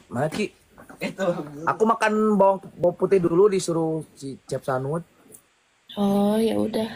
Mana Ki? Itu. Aku makan bawang putih dulu disuruh si Chef Sanut. Oh, ya udah.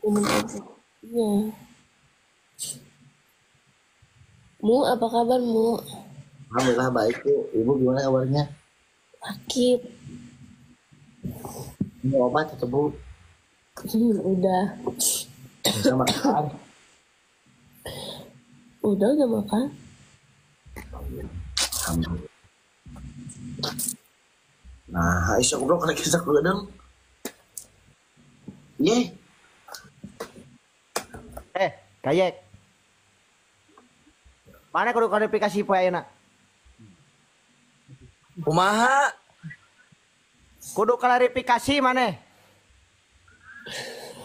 Minum aja. Iya. Mu, apa kabar, Mu? Alhamdulillah baik tuh. Ibu gimana kabarnya? Sakit. Ini obat atau bu? Udah. Bisa makan. Udah makan. Alhamdulillah. Nah, Aisyah ngobrol kena kisah dong. Ye. Kayek. Mana kudu klarifikasi poe ayeuna? Kumaha? Kudu klarifikasi mana?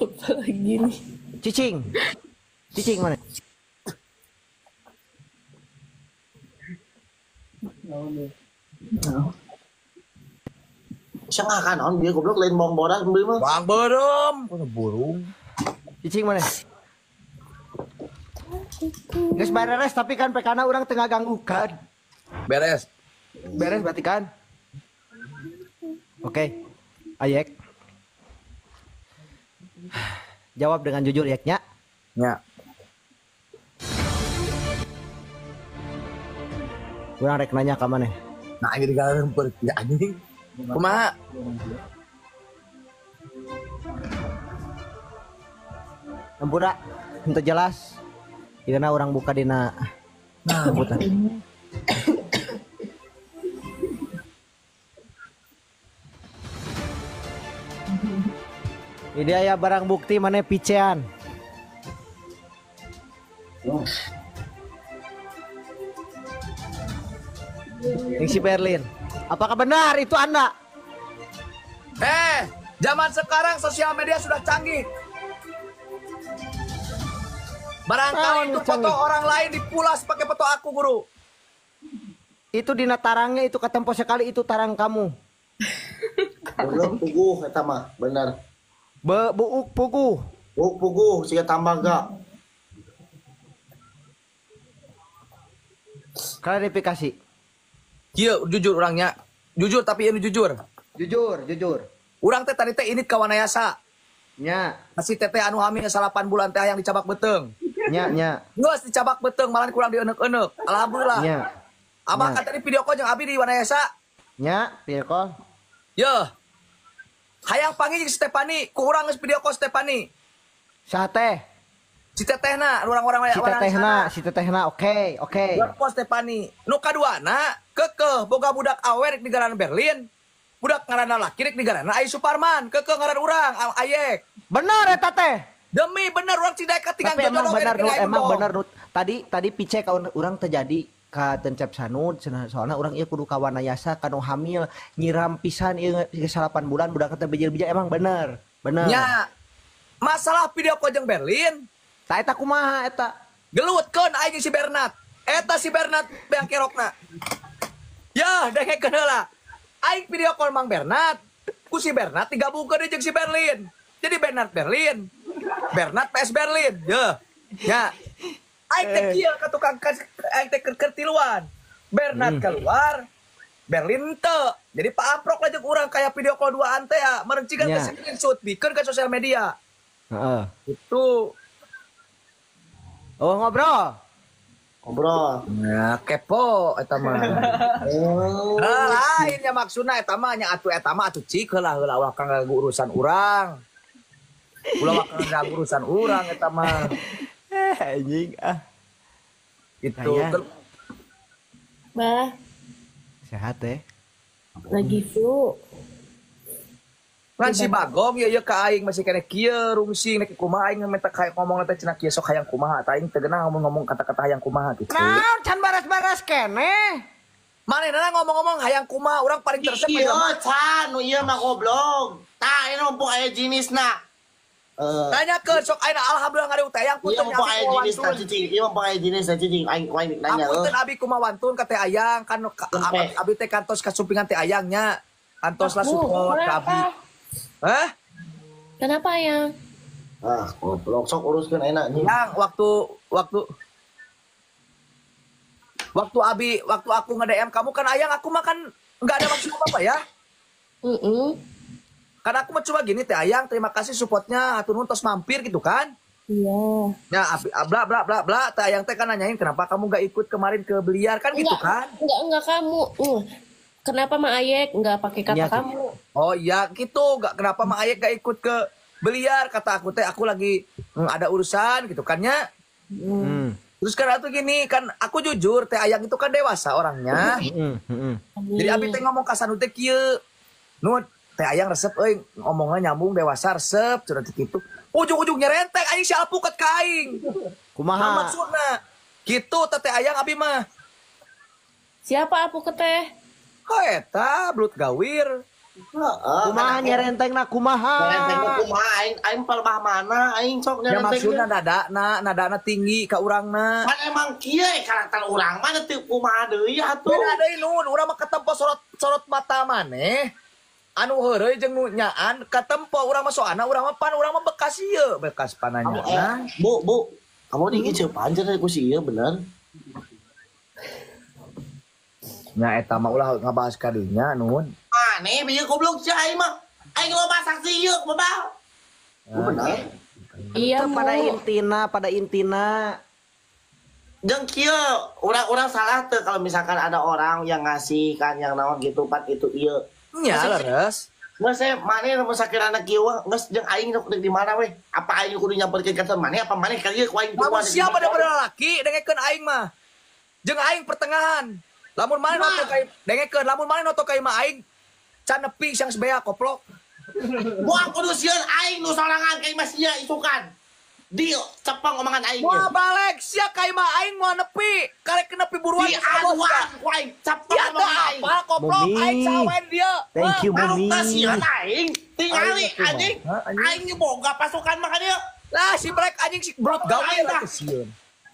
Apa lagi nih? Cicing. Cicing mana? Siya nga ka noon, dia goblok lain bawang bodas beli mah. Bang berem. Kok burung? Cicing mana? Geus beres tapi kan pekana orang tengah ganggu kan. Beres. Beres berarti kan? Oke. Ayek. Jawab dengan jujur Yeknya. Ya. Urang rek nanya ka maneh. Nah, ini digalareun per ya anjing. Kumaha? Ampura, untuk jelas. Karena orang buka dina sebutan. Ini aya barang bukti mana picean. Yang si Berlin. Apakah benar itu Anda? Zaman sekarang sosial media sudah canggih. Barangkali itu foto orang lain dipulas pakai foto aku, Guru. Itu dina tarangnya itu ketempo sekali itu tarang kamu. Bener puguh eta mah, bener. Buuk pugu. Buuk puguh siga tambaga. Klarifikasi. Kieu jujur orangnya. Jujur tapi ini jujur. Jujur. Urang teh tadi teh ini kawanayasa. Nya. Masih teteh anu hamil 8 bulan teh yang dicabak beteng. Nya. Geus dicabak beteng malah kurang dieuneuk-euneuk. Alhamdulillah. Nya. Abang kan tadi video call jeung abi di Wanayasa. Nya, video call. Yeuh. Hayang panggil jeung Stefani, ku urang geus video call Stefani. Saha teh? Si tetehna, orang-orang Si tetehna, oke. Video call Stefani. Nu kaduana, keukeuh boga budak awer di negara Berlin. Budak ngaranna laki rek di negara Ai Suparman, keukeuh ngaran urang Ayek. Benar eta teh. Demi bener urang cidai ketinggalan Tapi emang bener Nut. Tadi pice ka urang terjadi ka Tencep Sanud soalnya orang ieu kudu kawanayasa kanu hamil nyiram pisan ieu 8 bulan budak teh bijil-bijil emang bener. Nya. Masalah video call jeung Berlin. Ta eta kumaha eta? Gelutkeun aing si Bernat. Eta si Bernat beang kerokna. Ya, dengekeun heula. Aing video call Mang Bernat. Ku si Bernat digabungkeun jeung si Berlin. Jadi Bernat Berlin. Bernat PS Berlin. Ya. Aing teh kieu ka tukang aing teh keur tiluan. Bernat keluar. Berlin teu. Jadi Pak Amprok lah jeung urang kayak video call duaan teh ya. Merencikan ke screenshot bikeun ke sosial media. Heeh. Itu. Oh ngobrol. Ya kepo eta mah. Lain nya maksudna eta mah nya atuh cik heula ulah kang urusan urang. Ulah kang urusan urang eta mah. Anjing ah. Itu. Bah, Sehat teh. lagi flu. Kan si Bagong ya ka aing masih kena kieu rungsing nek kumaha aing minta kayak ngomong teh cenah kieu sok hayang kumaha tah aing teu geuna ngomong kata-kata hayang kumaha gitu. Naon can baras-baras keneh. Manehna ngomong-ngomong hayang kumaha urang paling tersep Iya, can, nu ieu mah goblok. Tah ieu ompong aya jenisna. Tanya ke sok aing alhamdulillah ngari utang yang Iya punten ompong aya jenisna cicing. Ieu ompong aya jenisna cicing aing nanya. Ampun abi kumawantun ka teh ayang kan abi teh kantos kasumpingan teh ayangnya. Kantos lah support ka abi. Hah? Kenapa ya? Ah, goblok sok uruskan enak nih. Yang waktu aku nge-DM kamu kan ayang aku makan nggak ada maksud apa ya. Karena aku mah cuma gini teh ayang, terima kasih supportnya atur tos mampir gitu kan. Iya. Ya bla bla bla bla teh ayang teh kan nanyain kenapa kamu nggak ikut kemarin ke Beliar kan gitu kan. Enggak kamu. Kenapa Mak Ayek nggak pakai kata Iya, kamu? Oh iya gitu, nggak kenapa Mak Ayek gak ikut ke Beliar, kata aku teh aku lagi ada urusan gitu kan ya. Terus karena tuh gini kan aku jujur teh ayang itu kan dewasa orangnya. Jadi abi teh ngomong ka Sanu teh kieu. Nu teh ayang resep euy ngomongnya nyambung dewasa resep cenah kitu. Ujung-ujungnya rentek anjing si alpukat ka aing. Kumaha? Maksudna gitu teh ayang abi mah. Siapa aku keteh? Kok eta blut gawir. Kumaha nyerentengna kumaha? Renteng kumaha aing palebah mana aing sok Ya nyerenteng. maksudna nadana tinggi ka urangna. Kan emang kieu karakter urang mah teu kumaha deui atuh. Beda deui nun, urang mah ketempo sorot mata maneh. Anu heureuy jeung nu nyaan katempo urang mah soalna urang mah bekas ieu, bekas pananya. Bu, kamu dikiceu panjer ku si ieu bener. Nya eta mah ulah ngabahas kadinya nun. Aneh bieu goblok si aing mah. Aing loba saksi ieu babal. Bener. Iya, Pada intina Jeung kieu urang salah teu kalau misalkan ada orang yang ngasih kan yang naon gitu pat itu ieu. Nya leres. Nggak saya mana mau sakirana kieu nggak jeung aing rek di mana weh? Apa aing kudu nyamperkeun ka mana apa mana kali ku aing Lamun siapa bener-bener laki dengekeun aing mah. Jeung aing pertengahan. Lamun mana noto kai dengekeun lamun mana noto kai mah aing can nepi sang sebea koplok. Moal kudu sieun aing nu sorangan ka imah sia isukan. Di cepeng omongan aing. Moal balek sia kai mah aing moal nepi. Karek nepi buruan Di aduan ku aing cepeng ya omongan aing. apa koplok Mumi. aing sawen dia. Thank you, Anu Mumi. sieun aing. Tingali anjing. Aing ge boga pasukan mah ka dieu. Lah si Black anjing si brot gawir Aing, sieun.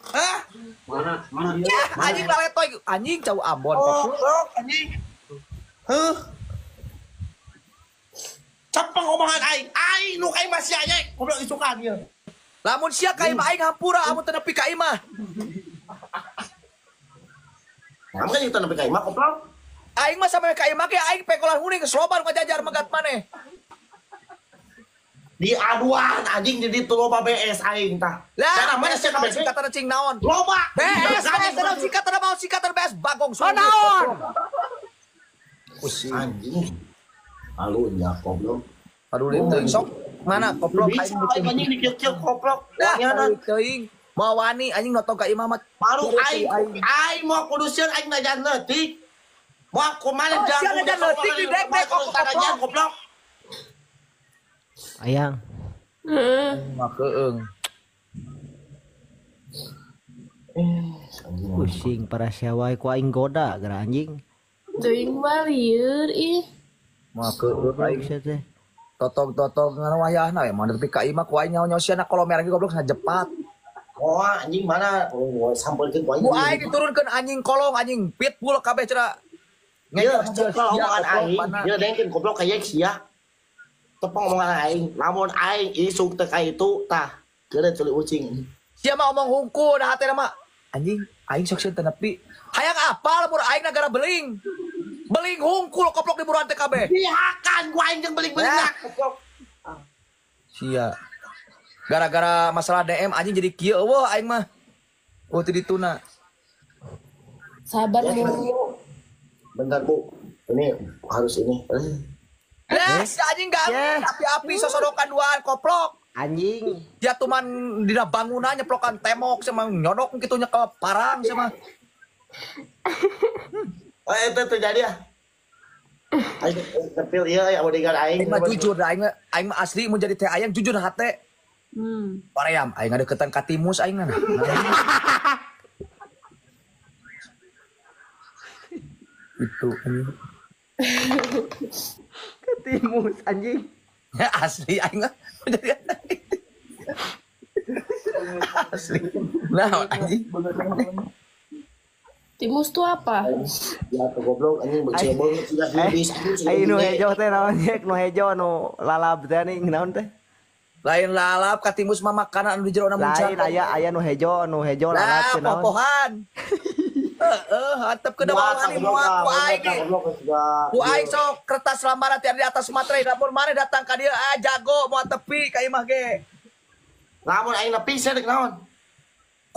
Hah? Ya anjing laletoy anjing cau Ambon Oh, koplok. anjing. Heuh. Cepeng omongan aing. Aing nu ka imah sia nya goblok isukan ieu. Lamun sia kai mah aing hampura amun teu nepi ka imah. Kamu kan itu nepi ka imah goblok. Aing mah sampe ka imah ge aing pekolan huning geus loba nu ngajajar megat maneh. Di aduan anjing jadi tuh loba BS aing tah. Lah mana sih naon BS? singkatan cing naon? Loba. BS naon singkatan mau singkatan BS bagong Oh, naon? Pusing. Anjing. Alunya goblok. Aduh teuing sok. Mana koplok Bisa aing anjing dikil-kil goblok. Lah Nyanan. teuing. Mau wani anjing notong ka imah mah. Baru aing mau kudusian aing najan leutik. Mau aku mana Oh, sia najan leutik di dek-dek goblok. Ayang. Mah keung. Pusing para syawai ku aing goda gara anjing. Teuing mah lieur ih. Mah keung aing. Buset teh. Totong ngana wayahna ya mah nepi ka imah ku aing nyawa siana kolomer lagi goblok sajepat. Oh anjing mana? Oh sampelkeun ku aing. Ku aing diturunkeun anjing kolong anjing pitbull kabeh cenah. Ieu cepel omongan aing. Ieu dengkeun goblok kayak sia. Tepeng omongan aing. Lamun aing isuk teh ka itu tah. Keureun culi ucing. Sia mah omong hungkul dah hatena mah. Anjing, aing sok sieun teu nepi. Hayang apal lamun aing negara beling. Beling hungkul koplok di buruan TKB. Dihakan ku aing jeung beling-belingna goblok. Sia. Gara-gara masalah DM anjing jadi kieu eueuh aing mah. Oh teu dituna. Sabar Mu. Bentar Bu. Ini harus ini. Si anjing gak api-api sosodokan duaan koplok. Anjing. Dia tuman dina bangunan nyeplokan temok sama nyodok kitu nya ke parang sama. Oh itu terjadi ya. Aing kepil ieu ya bodyguard aing. Aing mah jujur dah aing mah asli mun jadi teh ayang jujur hate. Paream aing ngadeukeutan ka timus aing mah. Itu anjing. Ketimus anjing. Ya asli aing mah jadi asli. Nah anjing. Timus tuh apa? Ya tuh goblok anjing beceu banget sudah habis anjing. Ayo nu hejo teh naon jek nu hejo nu lalab teh nih naon teh? Lain lalap katimus mah makanan anu di jero na Lain aya nu hejo lalap Lah, teu naon. popohan. Hantep ke bawah ni moal ku aing ge. Ku aing sok kertas lamaran ti di atas materai lamun mare datang ka dieu jago moal tepi ka imah ge. Lamun aing nepi saya dek naon.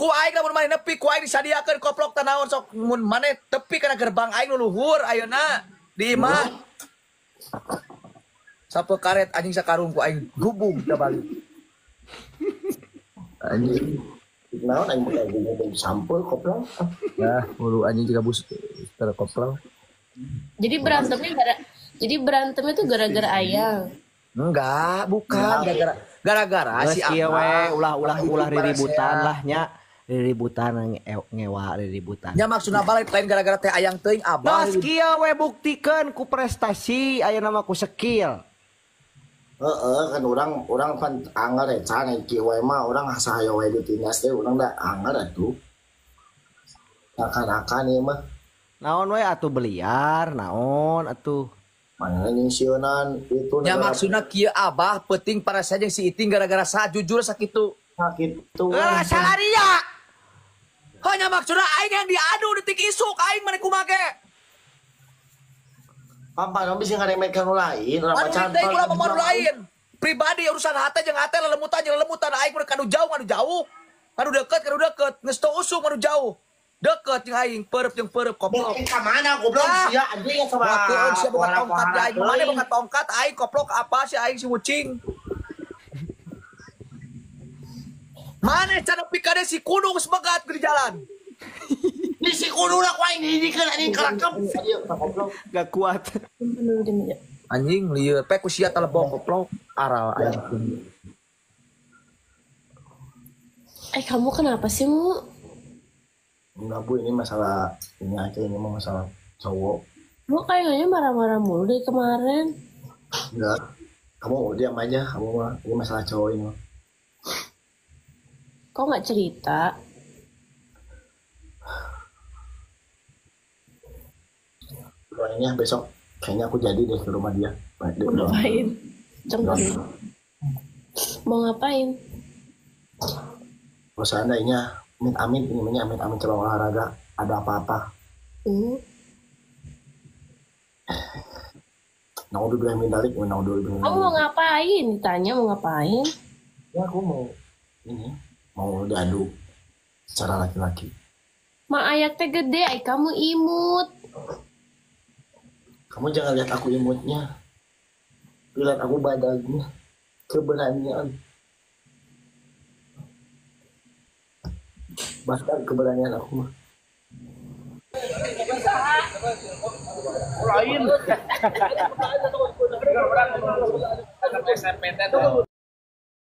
Ku aing lamun mane nepi ku aing disadiakeun koplok tanaon sok mun mane tepi kana gerbang aing nu luhur ayeuna di imah. Sape karet anjing sakarung ku aing gubung da balik. Anjing. Naon aing bakal ngomong sampel koplong. Nah, ulu anjing juga bus tara koplok. Jadi berantemnya tuh gara-gara ayang. Enggak, bukan gara-gara Geus si ieu we Abah. ulah riributan lah nya. Riributan ngewa riributan. Nya maksudna balik lain gara-gara teh ayang teuing Abah. Tos kieu we buktikeun ku prestasi aya nama ku skill. Kan orang pan anggar can kieu wae mah urang asa hayo wae di timnas teh urang da anggar atuh. Akan-akan ieu mah Naon we atuh beliar, naon atuh. mana nyingsieunan itu Nya maksudna kieu Abah penting para saja si Iting gara-gara jujur sakitu. sakitu. Salah dia. Hanya maksudna aing yang diadu detik isuk aing mane kumake. Papa nu bisa ngaremehkeun nu lain, urang Anu macan. teh kula pemalu lain. Pribadi urusan hate jeung hate lelemutan jeung lelemutan aing mah kanu jauh. Kanu deket geus teu usum anu jauh. Deket jeung aing peureup jeung peureup koplok. Bokeh ka mana goblok sia anjing sama. Wakeun sia boga tongkat di aing mane boga tongkat aing koplok apa si aing si wucing. Mane cara pikade si kudu geus begat di jalan. Di si kudu lah ku aing dihidikeun anjing kerakep. Ieu goblok. Gak kuat. Anjing lieur pe ku sia talebong koplok aral aing. Kamu kenapa sih, Mu? Enggak Bu, ini masalah ini aja, ini mah masalah cowok. Lu kayaknya marah-marah mulu dari kemarin. Enggak. Kamu diam aja, kamu mah ini masalah cowok ini. Kok nggak cerita? Doainnya besok kayaknya aku jadi deh ke rumah dia. Mau ngapain? Coba. Mau ngapain? Kalau seandainya amin ini namanya amin cabang olahraga ada apa-apa. Naudzubillah min dzalik wa naudzubillah. Kamu mau ngapain? Ditanya mau ngapain? Ya aku mau diadu secara laki-laki. Ma ayak teh gede, kamu imut. Kamu jangan lihat aku imutnya. Lihat aku badannya. Keberanian. Bahkan keberanian aku mah. Lain.